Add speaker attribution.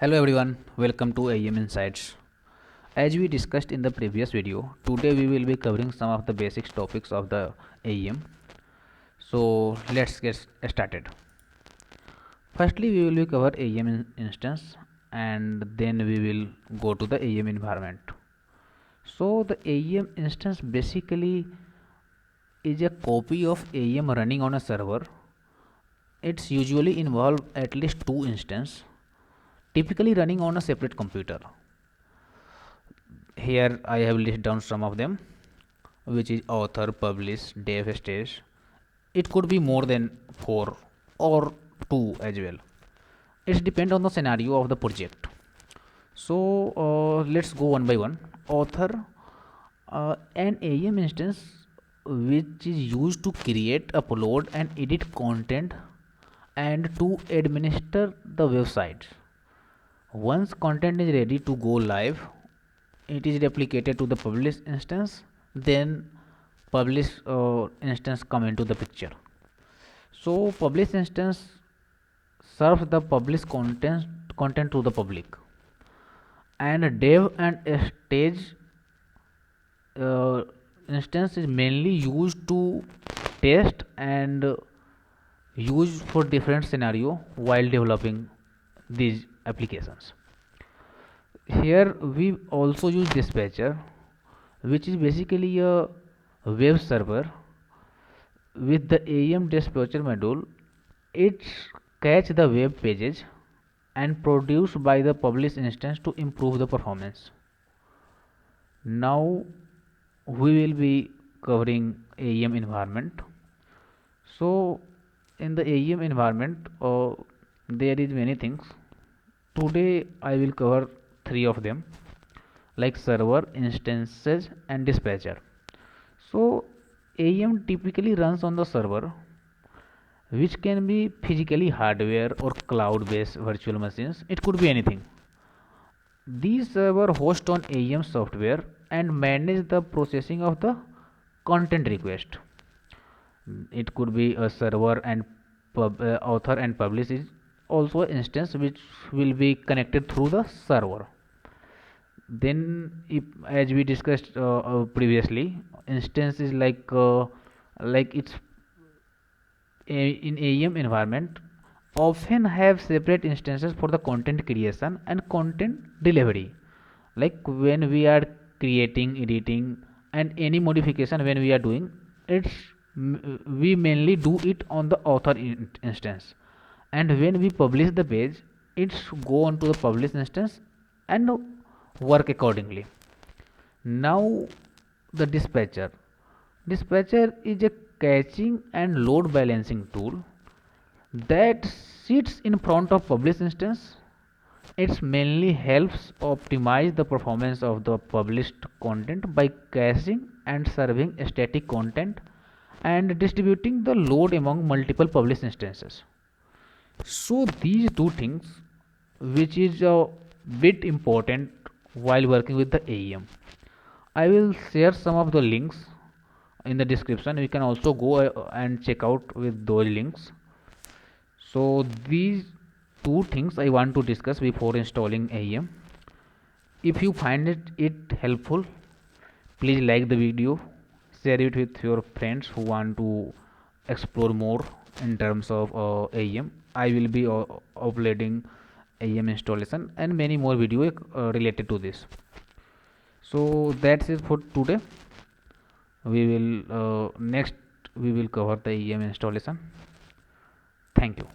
Speaker 1: Hello everyone, welcome to AEM Insights. As we discussed in the previous video, today we will be covering some of the basic topics of the AEM. So let's get started. Firstly, we will be cover AEM instance and then we will go to the AEM environment. So the AEM instance basically is a copy of AEM running on a server. It's usually involve at least two instances, typically running on a separate computer. Here I have listed down some of them, which is author, publish, dev, stage. It could be more than 4 or 2 as well. It depends on the scenario of the project. So let's go one by one. Author, an AEM instance which is used to create, upload and edit content and to administer the website. Once content is ready to go live, it is replicated to the publish instance, then publish instance come into the picture. So publish instance serves the publish content to the public, and dev and stage instance is mainly used to test and use for different scenario while developing these applications. Here we also use dispatcher, which is basically a web server with the AEM dispatcher module. It catch the web pages and produced by the publish instance to improve the performance. Now we will be covering AEM environment. So in the AEM environment there is many things. Today I will cover 3 of them, like server, instances and dispatcher. So AEM typically runs on the server, which can be physically hardware or cloud based virtual machines. It could be anything. These server host on AEM software and manage the processing of the content request. It could be a server and author and publish is also an instance which will be connected through the server. Then as we discussed previously, instance is like it's in AEM environment often have separate instances for the content creation and content delivery. Like when we are creating, editing and any modification when we are doing, it's we mainly do it on the author instance, and when we publish the page, it's go on to the publish instance and work accordingly. Now the dispatcher is a caching and load balancing tool that sits in front of publish instance. It mainly helps optimize the performance of the published content by caching and serving static content and distributing the load among multiple published instances. So these two things, which is a bit important while working with the AEM. I will share some of the links in the description. You can also go and check out with those links. So these two things I want to discuss before installing AEM. If you find it helpful, please like the video, share it with your friends who want to explore more in terms of AEM. I will be uploading AEM installation and many more videos related to this. So that's it for today. We will next we will cover the AEM installation. Thank you.